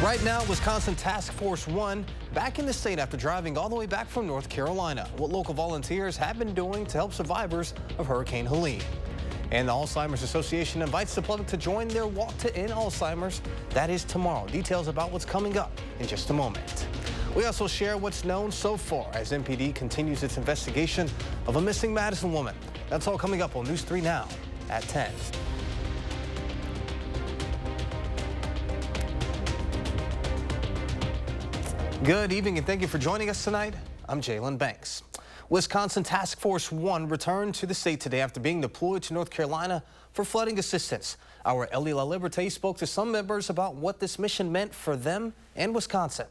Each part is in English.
Right now, Wisconsin Task Force 1 back in the state after driving all the way back from North Carolina. What local volunteers have been doing to help survivors of Hurricane Helene. And the Alzheimer's Association invites the public to join their walk to end Alzheimer's. That is tomorrow. Details about what's coming up in just a moment. We also share what's known so far as MPD continues its investigation of a missing Madison woman. That's all coming up on News 3 Now at 10. Good evening and thank you for joining us tonight. I'm Jalen Banks. Wisconsin Task Force 1 returned to the state today after being deployed to North Carolina for flooding assistance. Our Ellie La Liberté spoke to some members about what this mission meant for them and Wisconsin.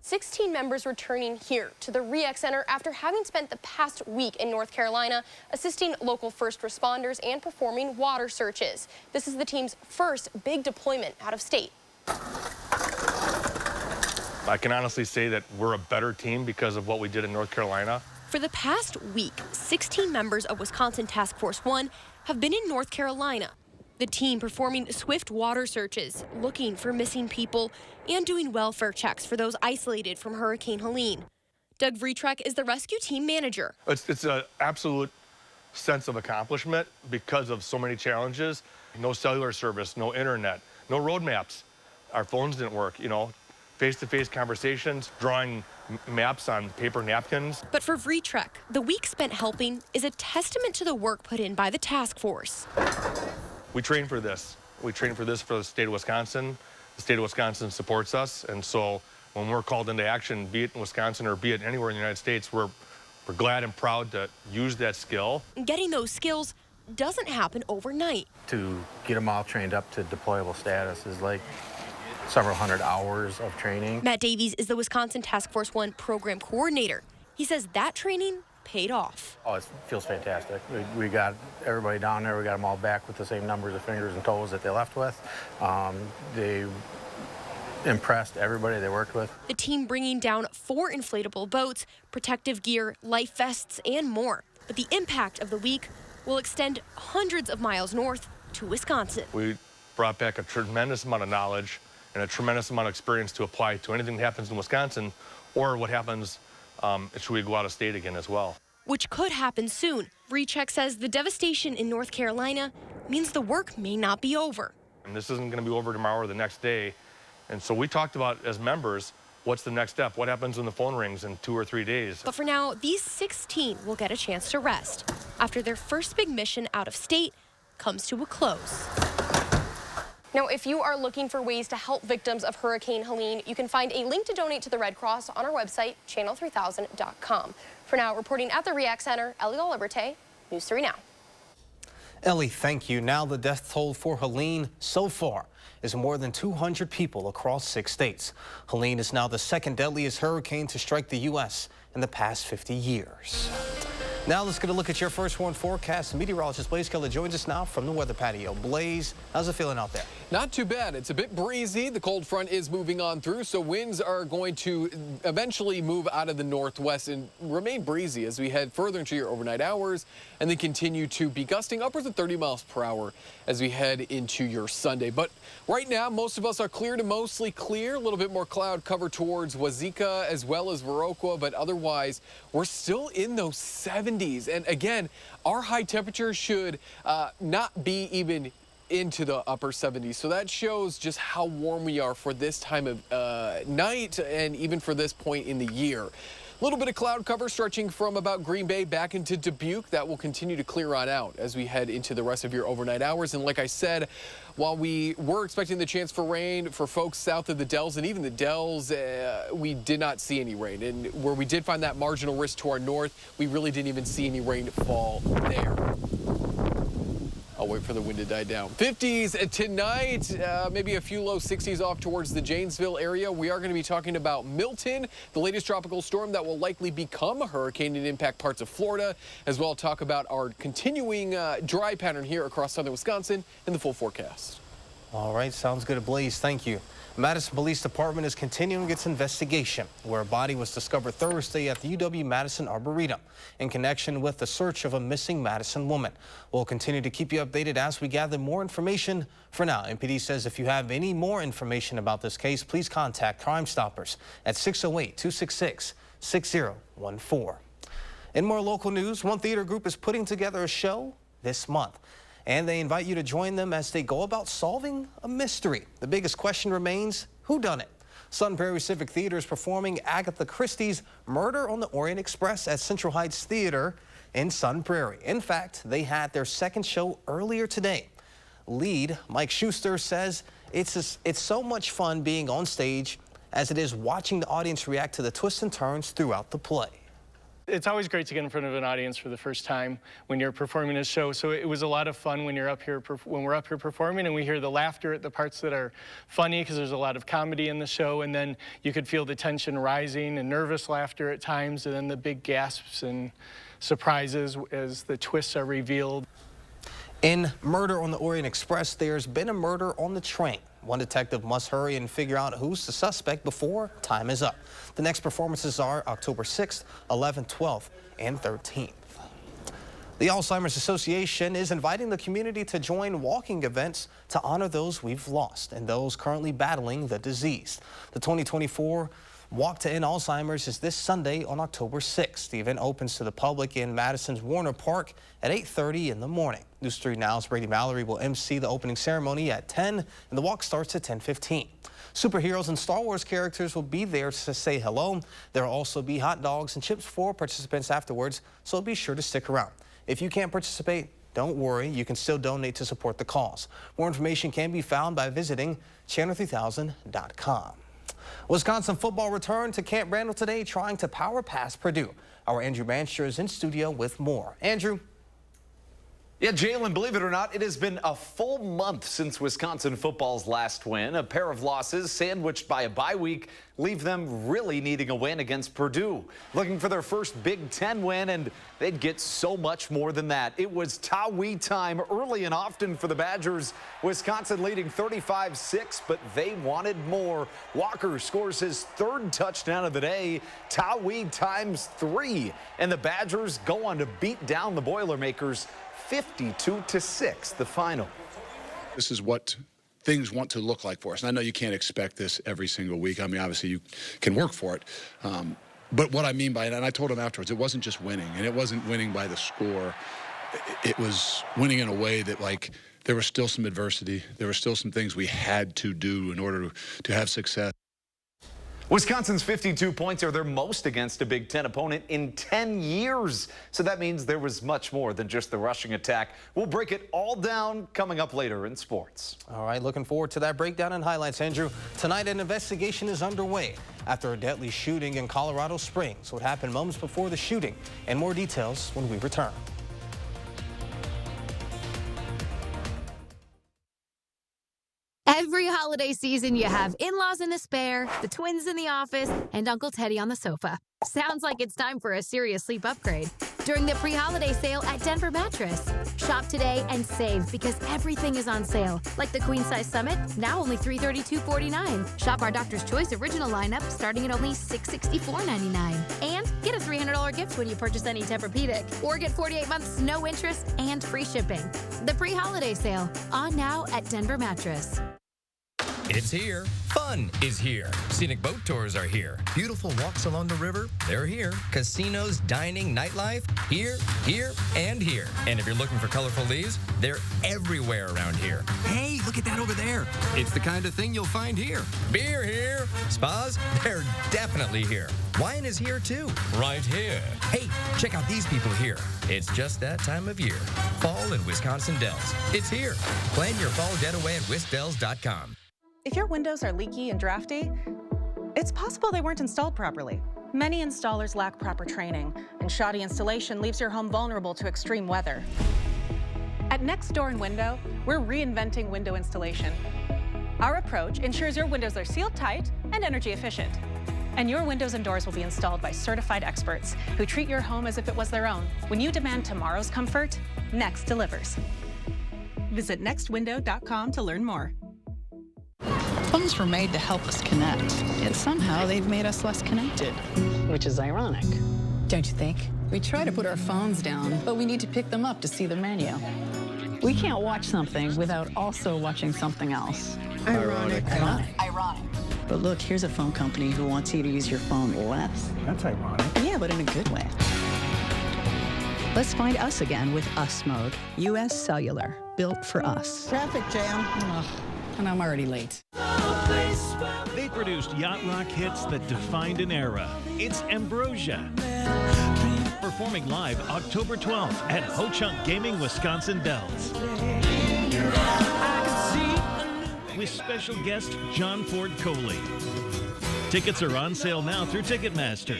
16 members returning here to the REAC Center after having spent the past week in North Carolina assisting local first responders and performing water searches. This is the team's first big deployment out of state. I can honestly say that we're a better team because of what we did in North Carolina. For the past week, 16 members of Wisconsin Task Force 1 have been in North Carolina. The team performing swift water searches, looking for missing people, and doing welfare checks for those isolated from Hurricane Helene. Doug Vreetrek is the rescue team manager. It's an absolute sense of accomplishment because of so many challenges. No cellular service, no internet, no road maps. Our phones didn't work, face-to-face conversations, drawing maps on paper napkins. But for Vreetrek, the week spent helping is a testament to the work put in by the task force. We train for this. We train for this for the state of Wisconsin. The state of Wisconsin supports us, and so when we're called into action, be it in Wisconsin or be it anywhere in the United States, we're glad and proud to use that skill. Getting those skills doesn't happen overnight. To get them all trained up to deployable status is like several hundred hours of training. Matt Davies is the Wisconsin Task Force 1 program coordinator. He says that training paid off. Oh, it feels fantastic. We got everybody down there. We got them all back with the same numbers of fingers and toes that they left with. They impressed everybody they worked with. The team bringing down 4 inflatable boats, protective gear, life vests, and more. But the impact of the week will extend hundreds of miles north to Wisconsin. We brought back a tremendous amount of knowledge and a tremendous amount of experience to apply to anything that happens in Wisconsin or what happens should we go out of state again as well. Which could happen soon. Vreetrek says the devastation in North Carolina means the work may not be over. And this isn't going to be over tomorrow or the next day. And so we talked about, as members, what's the next step? What happens when the phone rings in 2 or 3 days? But for now, these 16 will get a chance to rest after their first big mission out of state comes to a close. Now, if you are looking for ways to help victims of Hurricane Helene, you can find a link to donate to the Red Cross on our website, channel3000.com. For now, reporting at the REAC Center, Ellie La Liberté, News 3 Now. Ellie, thank you. Now the death toll for Helene so far is more than 200 people across 6 states. Helene is now the second deadliest hurricane to strike the U.S. in the past 50 years. Now let's get a look at your first warn forecast. Meteorologist Blaze Keller joins us now from the weather patio. Blaze, how's it feeling out there? Not too bad. It's a bit breezy. The cold front is moving on through, so winds are going to eventually move out of the northwest and remain breezy as we head further into your overnight hours and then continue to be gusting upwards of 30 miles per hour as we head into your Sunday. But right now, most of us are clear to mostly clear. A little bit more cloud cover towards Wazeeka as well as Viroqua, but otherwise, we're still in those 70s. And again, our high temperature should not be even into the upper 70s. So that shows just how warm we are for this time of night and even for this point in the year. A little bit of cloud cover stretching from about Green Bay back into Dubuque. That will continue to clear on out as we head into the rest of your overnight hours. And like I said, while we were expecting the chance for rain for folks south of the Dells and even the Dells, we did not see any rain. And where we did find that marginal risk to our north, we really didn't even see any rainfall there. I'll wait for the wind to die down. 50s tonight, maybe a few low 60s off towards the Janesville area. We are going to be talking about Milton, the latest tropical storm that will likely become a hurricane and impact parts of Florida, as well as talk about our continuing dry pattern here across southern Wisconsin in the full forecast. All right, sounds good, Blaze. Thank you. Madison Police Department is continuing its investigation, where a body was discovered Thursday at the UW-Madison Arboretum in connection with the search of a missing Madison woman. We'll continue to keep you updated as we gather more information. For now, MPD says if you have any more information about this case, please contact Crime Stoppers at 608-266-6014. In more local news, one theater group is putting together a show this month, and they invite you to join them as they go about solving a mystery. The biggest question remains, who done it? Sun Prairie Civic Theater is performing Agatha Christie's Murder on the Orient Express at Central Heights Theater in Sun Prairie. In fact, they had their second show earlier today. Lead Mike Schuster says it's so much fun being on stage as it is watching the audience react to the twists and turns throughout the play. It's always great to get in front of an audience for the first time when you're performing a show. So it was a lot of fun when we're up here performing, and we hear the laughter at the parts that are funny because there's a lot of comedy in the show, and then you could feel the tension rising and nervous laughter at times, and then the big gasps and surprises as the twists are revealed. In Murder on the Orient Express, there's been a murder on the train. One detective must hurry and figure out who's the suspect before time is up. The next performances are October 6th, 11th, 12th, and 13th. The Alzheimer's Association is inviting the community to join walking events to honor those we've lost and those currently battling the disease. The 2024 Walk to End Alzheimer's is this Sunday on October 6th. The event opens to the public in Madison's Warner Park at 8:30 in the morning. News 3 Now's Brady Mallory will MC the opening ceremony at 10, and the walk starts at 10:15. Superheroes and Star Wars characters will be there to say hello. There will also be hot dogs and chips for participants afterwards, so be sure to stick around. If you can't participate, don't worry, you can still donate to support the cause. More information can be found by visiting channel3000.com. Wisconsin football returned to Camp Randall today, trying to power past Purdue. Our Andrew Mancher is in studio with more. Andrew. Yeah, Jalen, believe it or not, it has been a full month since Wisconsin football's last win. A pair of losses sandwiched by a bye week leave them really needing a win against Purdue. Looking for their first Big Ten win, and they'd get so much more than that. It was Towee time early and often for the Badgers. Wisconsin leading 35-6, but they wanted more. Walker scores his third touchdown of the day. Towee times 3, and the Badgers go on to beat down the Boilermakers 52-6, the final. This is what things want to look like for us. And I know you can't expect this every single week. I mean, obviously you can work for it. But what I mean by it, and I told him afterwards, it wasn't just winning, and it wasn't winning by the score. It was winning in a way that, like, there was still some adversity. There were still some things we had to do in order to have success. Wisconsin's 52 points are their most against a Big Ten opponent in 10 years. So that means there was much more than just the rushing attack. We'll break it all down coming up later in sports. All right, looking forward to that breakdown and highlights, Andrew. Tonight, an investigation is underway after a deadly shooting in Colorado Springs. What happened moments before the shooting, and more details when we return. Every holiday season, you have in-laws in despair, the twins in the office, and Uncle Teddy on the sofa. Sounds like it's time for a serious sleep upgrade. During the pre-holiday sale at Denver Mattress. Shop today and save because everything is on sale. Like the Queen Size Summit, now only $332.49. Shop our Doctor's Choice original lineup starting at only $664.99. And get a $300 gift when you purchase any Tempur-Pedic. Or get 48 months no interest and free shipping. The pre-holiday sale, on now at Denver Mattress. It's here. Fun is here. Scenic boat tours are here. Beautiful walks along the river, they're here. Casinos, dining, nightlife, here, here, and here. And if you're looking for colorful leaves, they're everywhere around here. Hey, look at that over there. It's the kind of thing you'll find here. Beer here. Spas, they're definitely here. Wine is here too. Right here. Hey, check out these people here. It's just that time of year. Fall in Wisconsin Dells. It's here. Plan your fall getaway at WISC-TV.com. If your windows are leaky and drafty, it's possible they weren't installed properly. Many installers lack proper training, and shoddy installation leaves your home vulnerable to extreme weather. At Next Door & Window, we're reinventing window installation. Our approach ensures your windows are sealed tight and energy efficient. And your windows and doors will be installed by certified experts who treat your home as if it was their own. When you demand tomorrow's comfort, Next delivers. Visit nextwindow.com to learn more. Phones were made to help us connect, yet somehow they've made us less connected. Which is ironic, don't you think? We try to put our phones down, but we need to pick them up to see the menu. We can't watch something without also watching something else. Ironic. Ironic. But look, here's a phone company who wants you to use your phone less. That's ironic. Yeah, but in a good way. Let's find us again with Us Mode. U.S. Cellular, built for us. Traffic jam. Ugh, and I'm already late. They produced yacht rock hits that defined an era. It's Ambrosia. Performing live October 12th at Ho Chunk Gaming, Wisconsin Dells. With special guest John Ford Coley. Tickets are on sale now through Ticketmaster.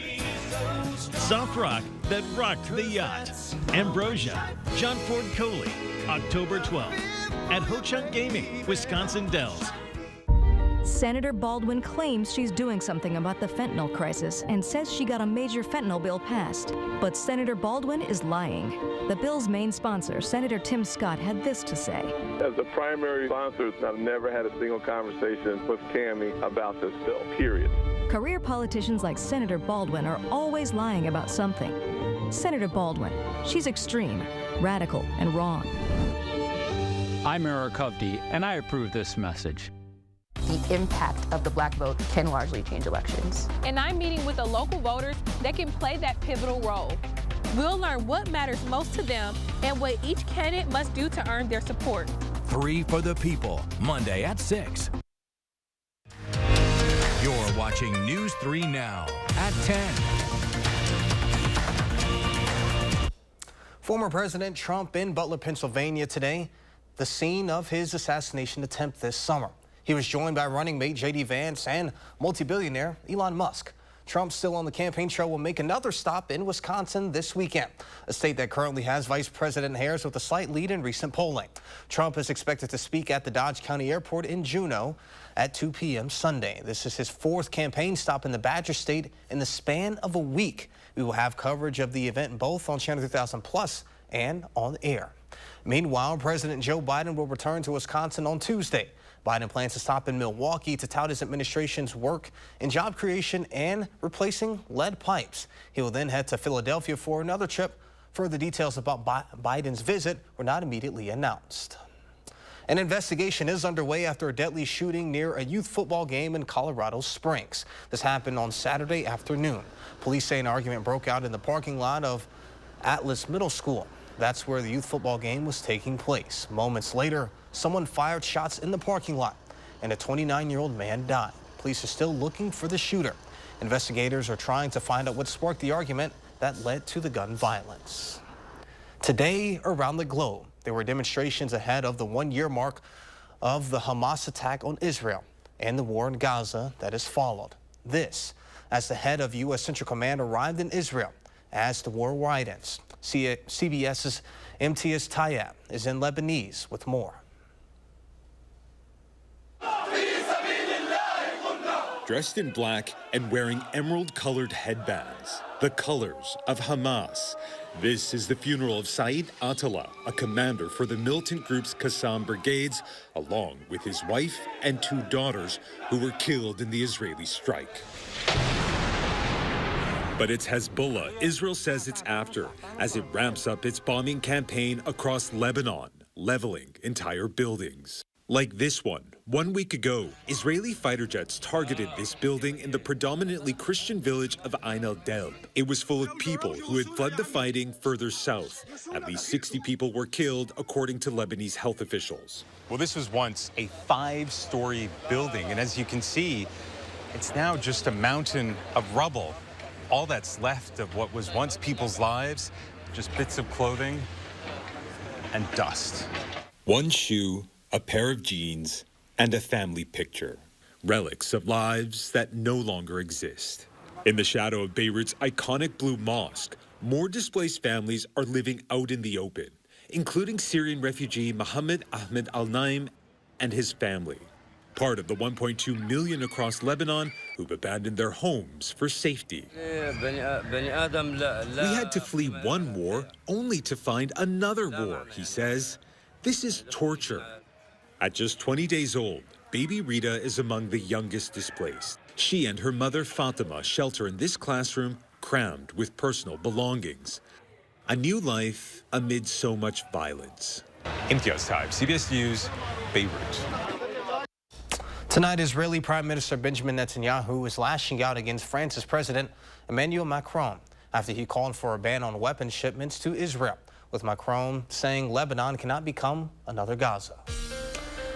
Soft rock that rocked the yacht. Ambrosia, John Ford Coley, October 12th at Ho Chunk Gaming, Wisconsin Dells. Senator Baldwin claims she's doing something about the fentanyl crisis and says she got a major fentanyl bill passed. But Senator Baldwin is lying. The bill's main sponsor, Senator Tim Scott, had this to say. As the primary sponsor, I've never had a single conversation with Tammy about this bill, period. Career politicians like Senator Baldwin are always lying about something. Senator Baldwin, she's extreme, radical, and wrong. I'm Eric Hovde, and I approve this message. The impact of the black vote can largely change elections. And I'm meeting with the local voters that can play that pivotal role. We'll learn what matters most to them and what each candidate must do to earn their support. 3 for the People, Monday at 6. You're watching News 3 Now at 10. Former President Trump in Butler, Pennsylvania today, the scene of his assassination attempt this summer. He was joined by running mate J.D. Vance and multi-billionaire Elon Musk. Trump, still on the campaign trail, will make another stop in Wisconsin this weekend, a state that currently has Vice President Harris with a slight lead in recent polling. Trump is expected to speak at the Dodge County Airport in Juneau at 2 p.m. Sunday. This is his 4th campaign stop in the Badger State in the span of a week. We will have coverage of the event both on Channel 3000 Plus and on air. Meanwhile, President Joe Biden will return to Wisconsin on Tuesday. Biden plans to stop in Milwaukee to tout his administration's work in job creation and replacing lead pipes. He will then head to Philadelphia for another trip. Further details about Biden's visit were not immediately announced. An investigation is underway after a deadly shooting near a youth football game in Colorado Springs. This happened on Saturday afternoon. Police say an argument broke out in the parking lot of Atlas Middle School. That's where the youth football game was taking place. Moments later, someone fired shots in the parking lot, and a 29-year-old man died. Police are still looking for the shooter. Investigators are trying to find out what sparked the argument that led to the gun violence. Today, around the globe, there were demonstrations ahead of the 1-year mark of the Hamas attack on Israel and the war in Gaza that has followed. This, as the head of U.S. Central Command arrived in Israel as the war widens. CBS's MTS Tayeb is in Lebanese with more. Dressed in black and wearing emerald-colored headbands, the colors of Hamas. This is the funeral of Saeed Attallah, a commander for the militant group's Qassam brigades, along with his wife and 2 daughters who were killed in the Israeli strike. But it's Hezbollah Israel says it's after, as it ramps up its bombing campaign across Lebanon, leveling entire buildings. Like this one. 1 week ago, Israeli fighter jets targeted this building in the predominantly Christian village of Ain el-Delb. It was full of people who had fled the fighting further south. At least 60 people were killed, according to Lebanese health officials. Well, this was once a 5-story building, and as you can see, it's now just a mountain of rubble. All that's left of what was once people's lives, just bits of clothing and dust. 1 shoe, a pair of jeans, and a family picture. Relics of lives that no longer exist. In the shadow of Beirut's iconic blue mosque, more displaced families are living out in the open, including Syrian refugee Mohammed Ahmed Al-Naim and his family. Part of the 1.2 million across Lebanon who've abandoned their homes for safety. We had to flee one war only to find another war, he says. This is torture. At just 20 days old, baby Rita is among the youngest displaced. She and her mother Fatima shelter in this classroom crammed with personal belongings. A new life amid so much violence. Imtiaz Taib, CBS News, Beirut. Tonight, Israeli Prime Minister Benjamin Netanyahu is lashing out against France's President Emmanuel Macron after he called for a ban on weapons shipments to Israel, with Macron saying Lebanon cannot become another Gaza.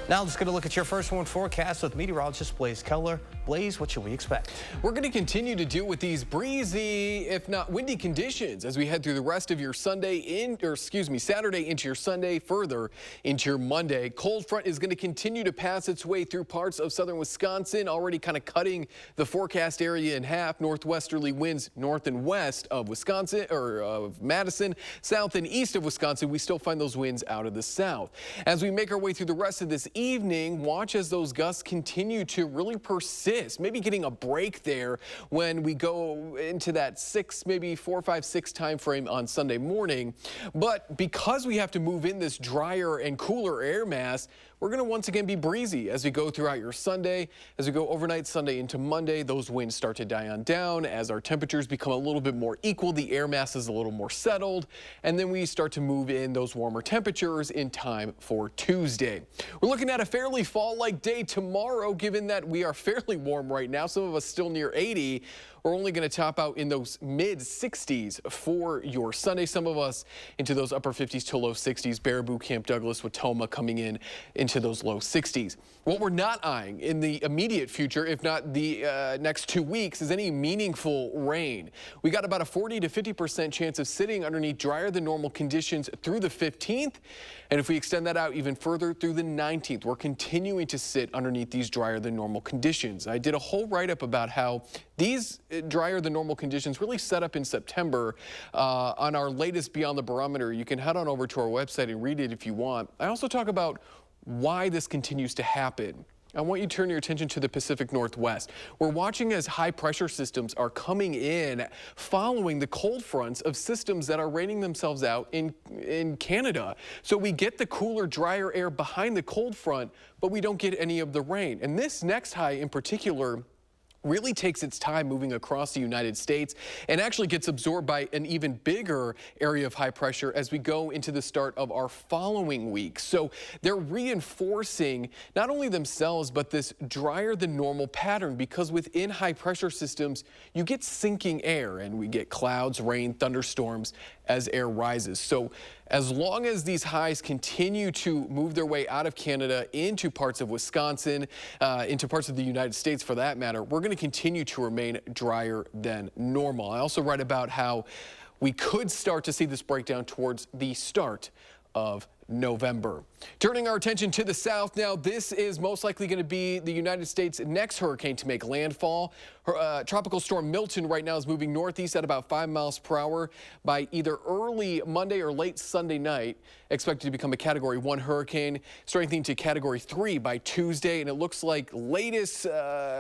Now let's get a look at your first warn forecast with meteorologist Blaze Keller. Blaze, what should we expect? We're going to continue to deal with these breezy, if not windy conditions as we head through the rest of your Saturday into your Sunday, further into your Monday. Cold front is going to continue to pass its way through parts of southern Wisconsin, already kind of cutting the forecast area in half. Northwesterly winds north and west of Wisconsin, or of Madison, south and east of Wisconsin. We still find those winds out of the south. As we make our way through the rest of this evening, watch as those gusts continue to really persist, maybe getting a break there when we go into that 4, 5, 6 time frame on Sunday morning. But because we have to move in this drier and cooler air mass, we're going to once again be breezy as we go throughout your Sunday. As we go overnight Sunday into Monday, those winds start to die on down as our temperatures become a little bit more equal. The air mass is a little more settled, and then we start to move in those warmer temperatures in time for Tuesday. We're looking at a fairly fall-like day tomorrow, given that we are fairly warm right now. Some of us still near 80. We're only going to top out in those mid-60s for your Sunday. Some of us into those upper 50s to low 60s. Baraboo, Camp Douglas, Watoma coming in into those low 60s. What we're not eyeing in the immediate future, if not the next 2 weeks, is any meaningful rain. We got about a 40 to 50% chance of sitting underneath drier than normal conditions through the 15th. And if we extend that out even further through the 19th, we're continuing to sit underneath these drier than normal conditions. I did a whole write-up about how these drier than normal conditions really set up in September on our latest Beyond the Barometer. You can head on over to our website and read it if you want. I also talk about why this continues to happen. I want you to turn your attention to the Pacific Northwest. We're watching as high pressure systems are coming in following the cold fronts of systems that are raining themselves out in Canada. So we get the cooler, drier air behind the cold front, but we don't get any of the rain. And this next high in particular really takes its time moving across the United States and actually gets absorbed by an even bigger area of high pressure as we go into the start of our following week. So they're reinforcing not only themselves, but this drier than normal pattern, because within high pressure systems, you get sinking air and we get clouds, rain, thunderstorms as air rises. So as long as these highs continue to move their way out of Canada into parts of Wisconsin, into parts of the United States for that matter, we're going to continue to remain drier than normal. I also write about how we could start to see this breakdown towards the start of November. Turning our attention to the south now, this is most likely going to be the United States' next hurricane to make landfall. Tropical storm Milton right now is moving northeast at about 5 miles per hour by either early Monday or late Sunday night. Expected to become a Category 1 hurricane, strengthening to Category 3 by Tuesday, and it looks like latest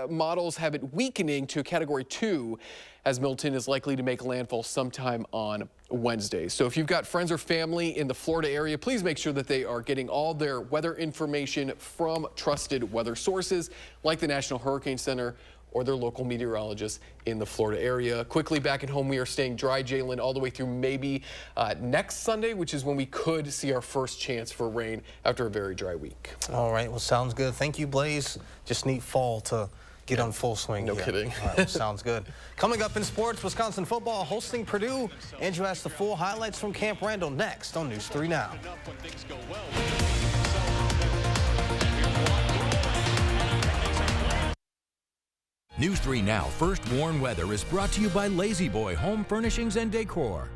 models have it weakening to a Category 2 as Milton is likely to make landfall sometime on Wednesday. So if you've got friends or family in the Florida area, please make sure that they are getting all their weather information from trusted weather sources like the National Hurricane Center or their local meteorologists in the Florida area. Quickly back at home, we are staying dry, Jalen, all the way through maybe next Sunday, which is when we could see our first chance for rain after a very dry week. All right, well, sounds good. Thank you, Blaze. Just need fall to get on full swing. No kidding. All right, well, sounds good. Coming up in sports, Wisconsin football hosting Purdue. Andrew has the full highlights from Camp Randall next on News 3 Now. News 3 Now First Warn Weather is brought to you by Lazy Boy Home Furnishings and Decor.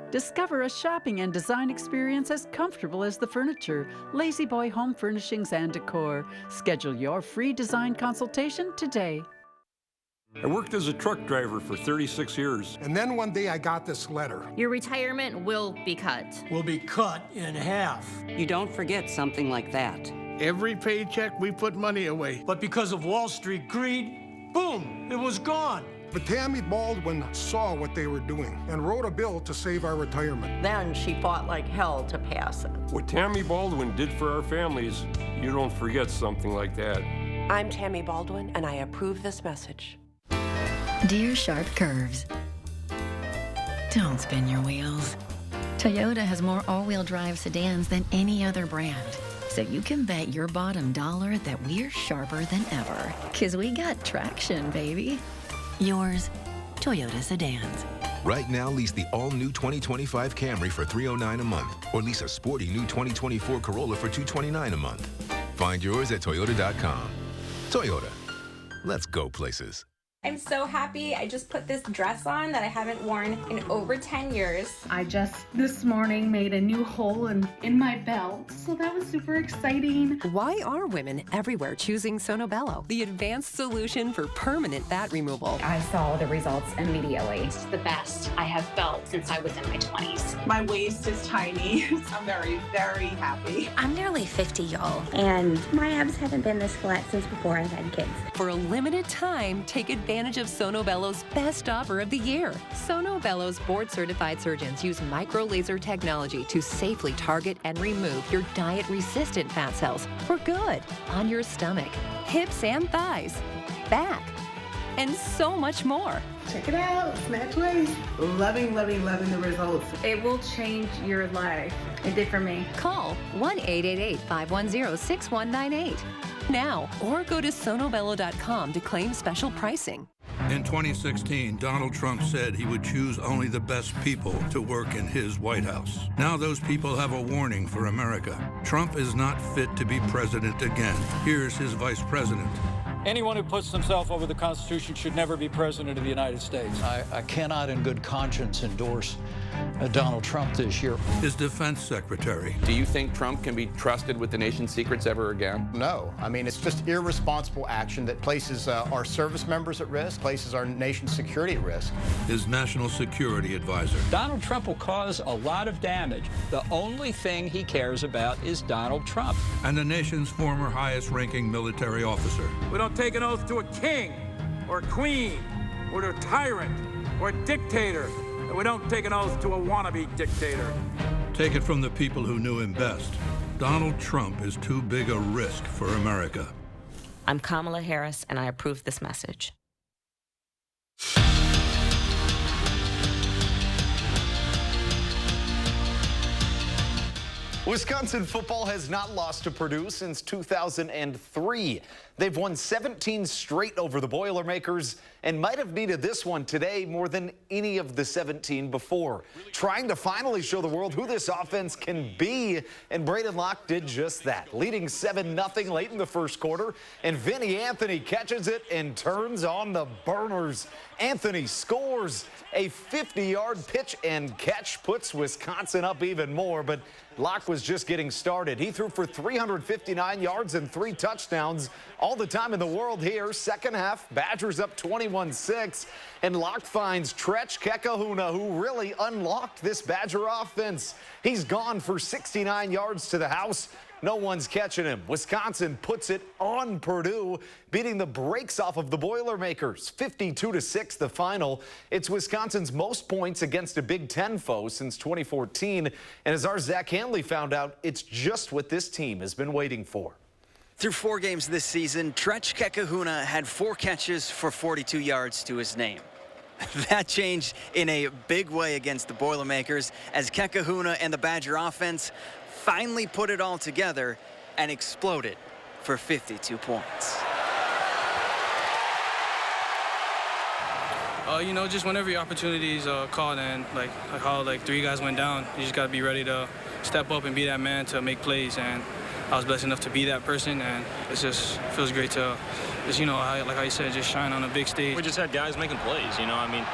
Discover a shopping and design experience as comfortable as the furniture. Lazy Boy Home Furnishings and Decor. Schedule your free design consultation today. I worked as a truck driver for 36 years. And then one day I got this letter. Your retirement will be cut. Will be cut in half. You don't forget something like that. Every paycheck we put money away. But because of Wall Street greed, boom, it was gone. But Tammy Baldwin saw what they were doing and wrote a bill to save our retirement. Then she fought like hell to pass it. What Tammy Baldwin did for our families, you don't forget something like that. I'm Tammy Baldwin, and I approve this message. Dear Sharp Curves, don't spin your wheels. Toyota has more all-wheel drive sedans than any other brand. So you can bet your bottom dollar that we're sharper than ever. 'Cause we got traction, baby. Yours, Toyota Sedans. Right now, lease the all-new 2025 Camry for $309 a month, or lease a sporty new 2024 Corolla for $229 a month. Find yours at Toyota.com. Toyota. Let's go places. I'm so happy. I just put this dress on that I haven't worn in over 10 years. I just this morning made a new hole in my belt, so that was super exciting. Why are women everywhere choosing Sonobello, the advanced solution for permanent fat removal? I saw the results immediately. It's the best I have felt since I was in my 20s. My waist is tiny. I'm very, very happy. I'm nearly 50, y'all, and my abs haven't been this flat since before I've had kids. For a limited time, take advantage of Sonobello's best offer of the year. Sonobello's board-certified surgeons use micro-laser technology to safely target and remove your diet-resistant fat cells for good on your stomach, hips and thighs, back, and so much more. Check it out, Snatch Waist. Loving, loving, loving the results. It will change your life. It did for me. Call 1-888-510-6198 now or go to sonobello.com to claim special pricing. In 2016, Donald Trump said he would choose only the best people to work in his White House. Now those people have a warning for America. Trump is not fit to be president again. Here's his vice president. Anyone who puts themselves over the Constitution should never be president of the United States. I cannot in good conscience endorse Donald Trump this year. His defense secretary. Do you think Trump can be trusted with the nation's secrets ever again? No. I mean, it's just irresponsible action that places our service members at risk, places our nation's security at risk. His national security advisor. Donald Trump will cause a lot of damage. The only thing he cares about is Donald Trump. And the nation's former highest-ranking military officer. We don't take an oath to a king or a queen or to a tyrant or a dictator. And we don't take an oath to a wannabe dictator. Take it from the people who knew him best. Donald Trump is too big a risk for America. I'm Kamala Harris, and I approve this message. Wisconsin football has not lost to Purdue since 2003. They've won 17 straight over the Boilermakers and might have needed this one today more than any of the 17 before. Trying to finally show the world who this offense can be, and Braden Locke did just that, leading 7-0 late in the first quarter, and Vinny Anthony catches it and turns on the burners. Anthony scores. A 50-yard pitch and catch puts Wisconsin up even more, but Locke was just getting started. He threw for 359 yards and 3 touchdowns. All the time in the world here. Second half, Badgers up 21-6, and Locke finds Tretch Kekahuna, who really unlocked this Badger offense. He's gone for 69 yards to the house. No one's catching him. Wisconsin puts it on Purdue, beating the brakes off of the Boilermakers. 52-6 the final. It's Wisconsin's most points against a Big Ten foe since 2014. And as our Zach Hanley found out, it's just what this team has been waiting for. Through 4 games this season, Tretch Kekahuna had 4 catches for 42 yards to his name. That changed in a big way against the Boilermakers as Kekahuna and the Badger offense finally put it all together and exploded for 52 points. You know, just whenever your opportunities called and like how 3 guys went down, you just got to be ready to step up and be that man to make plays. And I was blessed enough to be that person, and it just feels great to just, you know, like how you said, just shine on a big stage. We just had guys making plays, you know. I mean,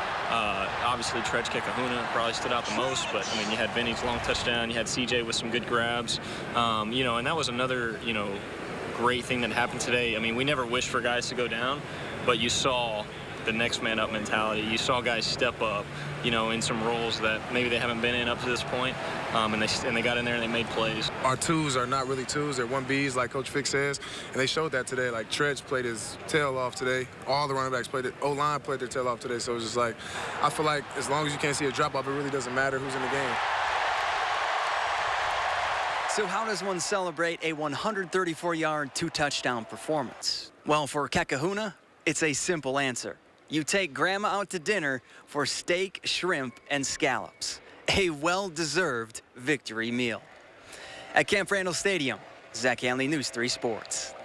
obviously Tretch Kekahuna probably stood out the most, but I mean, you had Vinny's long touchdown, you had CJ with some good grabs, you know, and that was another, you know, great thing that happened today. I mean, we never wished for guys to go down, but you saw the next man up mentality. You saw guys step up, you know, in some roles that maybe they haven't been in up to this point, and they got in there and they made plays. Our twos are not really twos, they're 1Bs, like Coach Fick says, and they showed that today. Like Tretch played his tail off today. All the running backs played it. O-line played their tail off today. So it's just like, I feel like as long as you can't see a drop off, it really doesn't matter who's in the game. So how does one celebrate a 134-yard, 2-touchdown performance? Well, for Kekahuna, it's a simple answer. You take Grandma out to dinner for steak, shrimp, and scallops. A well-deserved victory meal. At Camp Randall Stadium, Zach Hanley, News 3 Sports.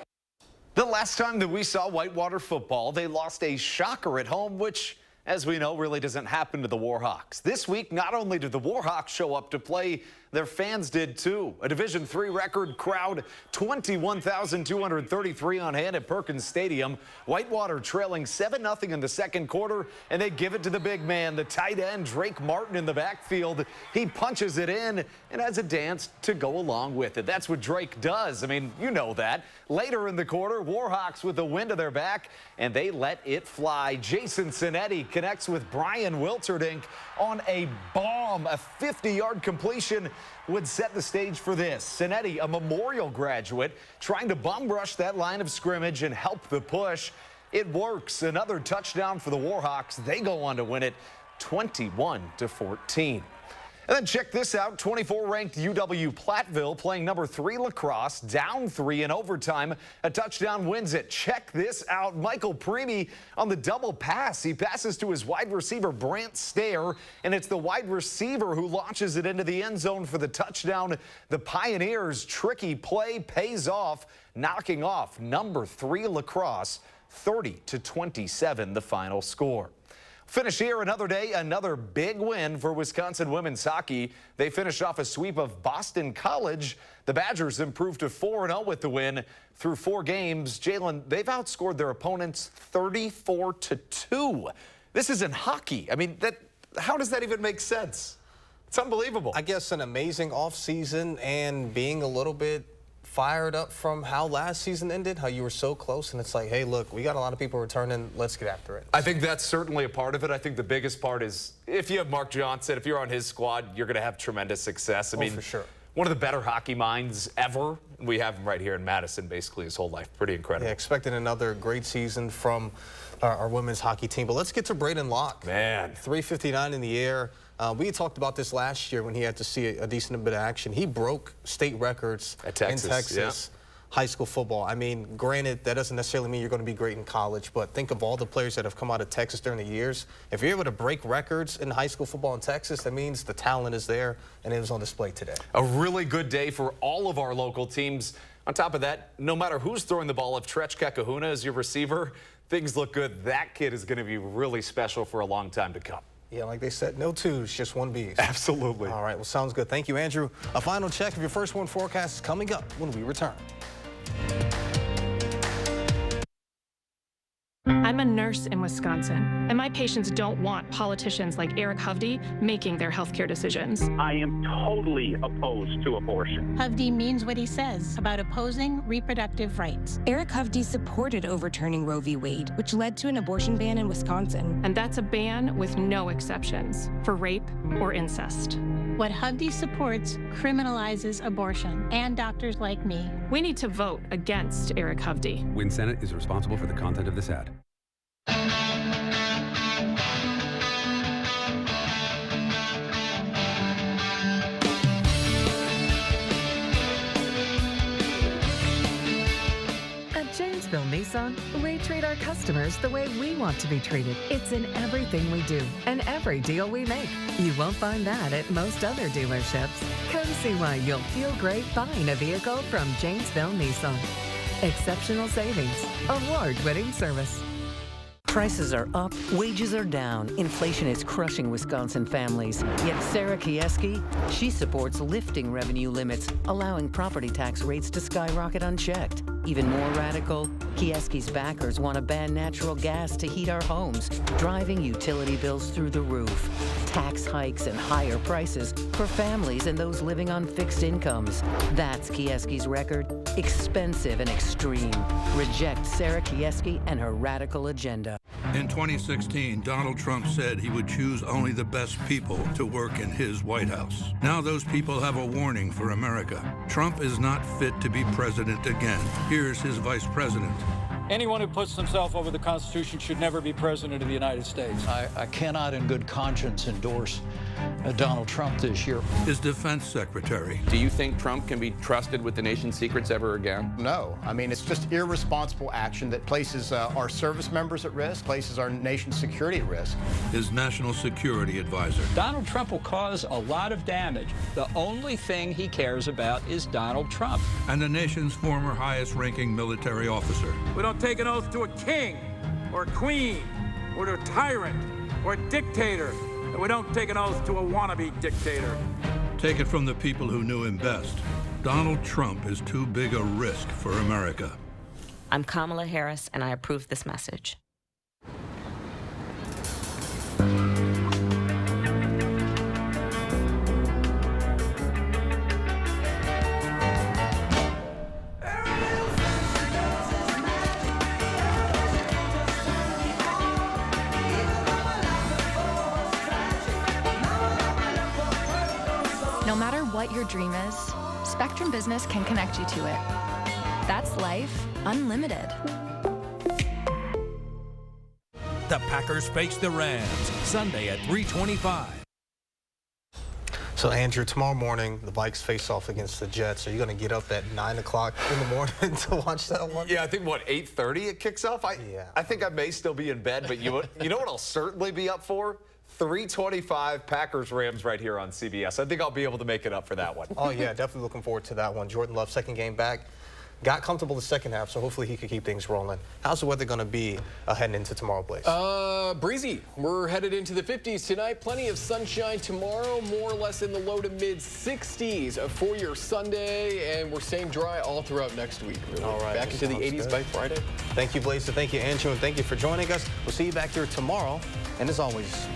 The last time that we saw Whitewater football, they lost a shocker at home, which, as we know, really doesn't happen to the Warhawks. This week, not only did the Warhawks show up to play, their fans did too. A Division III record crowd, 21,233 on hand at Perkins Stadium. Whitewater trailing 7-0 in the second quarter, and they give it to the big man, the tight end, Drake Martin, in the backfield. He punches it in and has a dance to go along with it. That's what Drake does. I mean, you know that. Later in the quarter, Warhawks with the wind to their back, and they let it fly. Jason Cinetti connects with Brian Wilterdink on a bomb. A 50-yard completion would set the stage for this. Cinetti, a Memorial graduate, trying to bum rush that line of scrimmage and help the push. It works. Another touchdown for the Warhawks. They go on to win it 21-14. And then check this out, 24-ranked UW-Platteville playing number 3 lacrosse, down 3 in overtime. A touchdown wins it. Check this out, Michael Preemy on the double pass. He passes to his wide receiver, Brant Stair, and it's the wide receiver who launches it into the end zone for the touchdown. The Pioneers' tricky play pays off, knocking off number 3 lacrosse, 30-27 the final score. Finish here another day, another big win for Wisconsin women's hockey. They finished off a sweep of Boston College. The Badgers improved to 4-0 with the win through 4 games. Jalen, they've outscored their opponents 34-2. This isn't hockey. I mean, how does that even make sense? It's unbelievable. I guess an amazing offseason and being a little bit fired up from how last season ended, how you were so close, and it's like, hey, look, we got a lot of people returning. Let's get after it. I think that's certainly a part of it. I think the biggest part is if you have Mark Johnson, if you're on his squad, you're going to have tremendous success. I mean, for sure. One of the better hockey minds ever. We have him right here in Madison basically his whole life. Pretty incredible. Yeah, expecting another great season from our women's hockey team. But let's get to Braden Locke. Man. 359 in the air. We had talked about this last year when he had to see a decent bit of action. He broke state records in Texas. Yeah. High school football. I mean, granted, that doesn't necessarily mean you're going to be great in college, but think of all the players that have come out of Texas during the years. If you're able to break records in high school football in Texas, that means the talent is there, and it was on display today. A really good day for all of our local teams. On top of that, no matter who's throwing the ball, if Tretch Kekahuna is your receiver, things look good. That kid is going to be really special for a long time to come. Yeah, like they said, no twos, just one B's. Absolutely. All right, well, sounds good. Thank you, Andrew. A final check of your first one forecast is coming up when we return. I'm a nurse in Wisconsin, and my patients don't want politicians like Eric Hovde making their healthcare decisions. I am totally opposed to abortion. Hovde means what he says about opposing reproductive rights. Eric Hovde supported overturning Roe v. Wade, which led to an abortion ban in Wisconsin. And that's a ban with no exceptions for rape or incest. What Hovde supports criminalizes abortion and doctors like me. We need to vote against Eric Hovde. Win Senate is responsible for the content of this ad. Janesville Nissan, we treat our customers the way we want to be treated. It's in everything we do and every deal we make. You won't find that at most other dealerships. Come see why you'll feel great buying a vehicle from Janesville Nissan. Exceptional savings, award-winning service. Prices are up, wages are down, inflation is crushing Wisconsin families. Yet Sarah Kieski, she supports lifting revenue limits, allowing property tax rates to skyrocket unchecked. Even more radical, Kieski's backers want to ban natural gas to heat our homes, driving utility bills through the roof. Tax hikes and higher prices for families and those living on fixed incomes. That's Kieski's record, expensive and extreme. Reject Sarah Kieski and her radical agenda. In 2016, Donald Trump said he would choose only the best people to work in his White House. Now those people have a warning for America. Trump is not fit to be president again. Here's his vice president. Anyone who puts himself over the Constitution should never be president of the United States. I cannot in good conscience endorse Donald Trump this year. His defense secretary. Do you think Trump can be trusted with the nation's secrets ever again? No. I mean, it's just irresponsible action that places our service members at risk, places our nation's security at risk. His national security advisor. Donald Trump will cause a lot of damage. The only thing he cares about is Donald Trump. And the nation's former highest-ranking military officer. We don't take an oath to a king or a queen or to a tyrant or a dictator. And we don't take an oath to a wannabe dictator. Take it from the people who knew him best. Donald Trump is too big a risk for America. I'm Kamala Harris, and I approve this message. No matter what your dream is, Spectrum Business can connect you to it. That's life unlimited. The Packers face the Rams Sunday at 3:25. So, Andrew, tomorrow morning, the Vikes face off against the Jets. Are you going to get up at 9 o'clock in the morning to watch that one? Yeah, I think, what, 8:30 it kicks off? I think I may still be in bed, but you know what I'll certainly be up for? 3:25 Packers-Rams right here on CBS. I think I'll be able to make it up for that one. Oh, yeah, definitely looking forward to that one. Jordan Love, second game back. Got comfortable the second half, so hopefully he could keep things rolling. How's the weather going to be heading into tomorrow, Blaze? Breezy. We're headed into the 50s tonight. Plenty of sunshine tomorrow, more or less in the low to mid 60s for your Sunday, and we're staying dry all throughout next week. Really. All right. Back into the 80s by Friday. Thank you, Blaze. Thank you, Andrew, and thank you for joining us. We'll see you back here tomorrow. And as always,